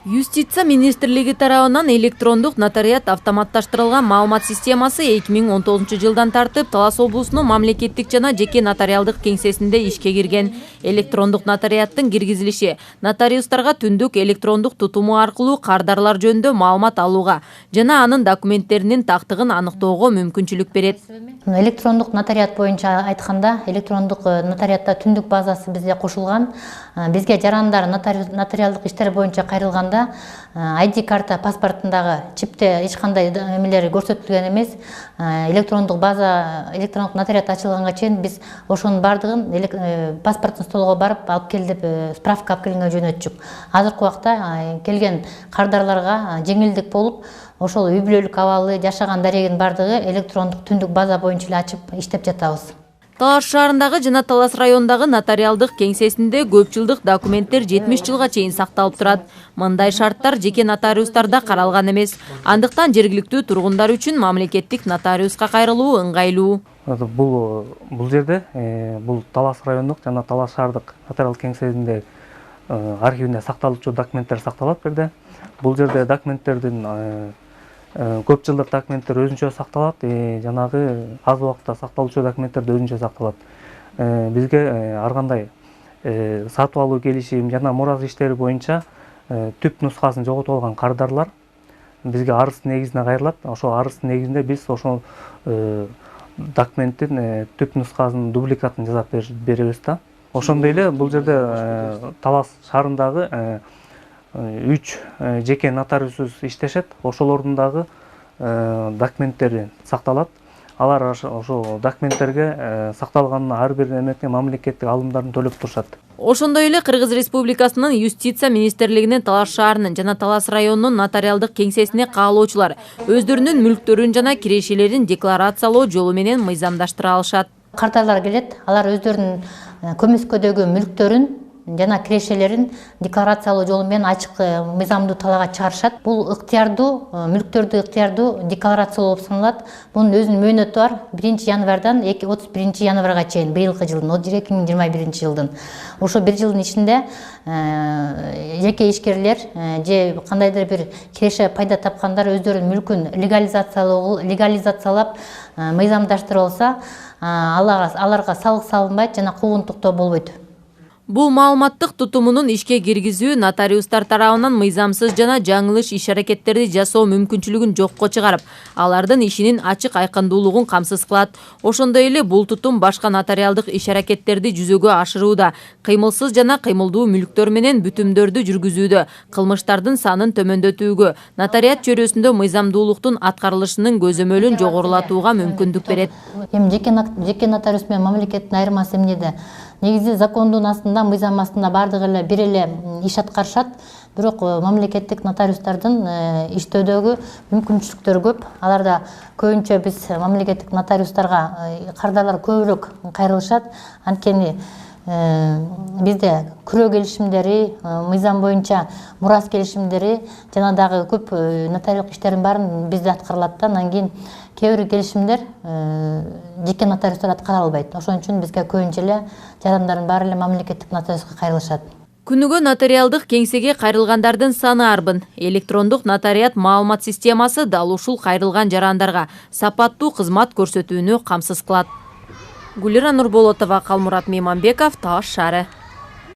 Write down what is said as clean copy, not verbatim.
Юстиция министрлиги тарабынан электрондук нотариат автоматташтырылган маалымат системасы 2019 жылдан тартып Талас облусунун мамлекеттик жана жеке нотариалдык кеңсесинде ишке кирген. Электрондук нотариаттын киргизилиши нотариустарга түндүк электрондук тутуму аркылуу кардарлар жөнүндө маалымат алууга жана анын документтеринин тактыгын аныктоого мүмкүнчүлүк берет. Электрондук нотариат боюнча айтканда, электрондук нотариатта түндүк базасы бизде кошулган. Бизге жарандар нотариалдык иштер боюнча кайрылганда ID карта паспортундагы чипте эч кандай эмелер көрсөтүлгөн эмес. Электрондук база, электрондук нотариат ачылганга чейин биз ошонун бардыгын паспорттун столуна барып алып кел деп справка алып келгенге жөнөтчүк. Азыркы убакта келген кардарларга жеңилдик болуп, ошол үй бүлөлүк абалы, жашаган дарегин бардыгы электрондук түндүк база боюнча эле ачып иштеп жатабыз. Талас шаарындагы жана Талас районундагы нотариалдык кеңсесинде көп жылдык документтер 70 жылга чейин сакталып турат. Мындай шарттар жеке нотариустарда каралган эмес. Андыктан жергиликтүү тургундар үчүн мамлекеттик нотариуска кайрылуу ыңгайлуу. Бул жерде бул Талас райондук жана Талас шаардык нотариалдык кеңсесинде архивинде сакталуучу документтер сакталат жерде. Бул жерде документтердин көп жылдык документтер өзүнчө сакталат, жанагы аз убакытта сакталуучу документтер да өзүнчө сакталат. Бизге ар кандай сатып алуу келишим жана мурас иштери боюнча түп нускасын жоготуп алган кардарлар бизге арыз негизинде кайрылат. Ошол арыз негизинде биз ошол документтин түп нускасын, дубликатын жасап беребиз да. Ошондой эле бул жерде Талас шаарындагы 3 жеке нотариусубуз иштешет. Ошолордун дагы документтери сакталат. Алар ошол документтерге сакталган ар бир эметке мамлекеттик алымдарын төлөп турушат. Ошондой эле Кыргыз Республикасынын Юстиция министрлигинин Талас шаарынын жана Талас районунун нотариалдык кеңсесине каалоочулар өздөрүнүн мүлктөрүн жана кирешелерин декларациялоо жолу менен мыйзамдаштыра алышат. Кардарлар келет, алар өздөрүнүн көмүскөдөгү мүлктөрүн жана кирешелерин декларациялоо жолу менен ачык мыйзамдуу талаага чыгарышат. Бул ыктыярдуу, мүлктөрдү ыктыярдуу декларациялоо болуп саналат. Бунун өзүнүн мөөнөтү бар. 1-январдан 31-январга чейин быйылкы жылдын, 2021-жылдын. Ошо бир жылдын ичинде жеке ишкерлер же кандайдыр бир киреше пайда тапкандар өздөрүнүн мүлкүн легализациялап мыйзамдаштырып алса, аларга салык салынбайт жана куугунтуктоо болбойт. Бул маалыматтык тутумунун ишке киргизүү нотариустар тарабынан мыйзамсыз жана жаңылыш иш-аракеттерди жасоо мүмкүнчүлүгүн жокко чыгарып, алардын ишинин ачык айкындуулугун камсыз кылат. Ошондой эле бул тутум башка нотариалдык иш-аракеттерди жүзөгө ашырууда, кыймылсыз жана кыймылдуу мүлктөр менен бүтүмдөрдү жүргүзүүдө, кылмыштардын санын төмөндөтүүгө, нотариат чөйрөсүндө мыйзамдуулуктун аткарылышынын көзөмөлүн жогорулатууга мүмкүндүк берет. Эми жеке нотариус менен мамлекеттин айырмасы эмнеде? Негизи закондун астында, мыйзам астында бардыгы эле бир эле иш аткарышат. Бирок мамлекеттик нотариустардын иштөөдөгү мүмкүнчүлүктөрү көп. Аларда көбүнчө биз мамлекеттик нотариустарга кардарлар көбүрөөк кайрылышат. Анткени бизде күрөө келишимдери, мыйзам боюнча мурас келишимдери жана дагы көп нотариалдык иштердин баарын бизде аткарылат да. Андан кийин кээ бир келишимдер жеке нотариустар аткара албайт. Ошон үчүн бизге көбүнчө эле жарандардын баары эле мамлекеттик нотариуска кайрылышат. Күнүгө нотариалдык кеңсеге кайрылгандардын саны арбын. Электрондук нотариат маалымат системасы дал ушул кайрылган жарандарга сапаттуу кызмат көрсөтүүнү камсыз кылат. Гүлира Нурболотова, Калмурат Мейманбеков, Талас шаары.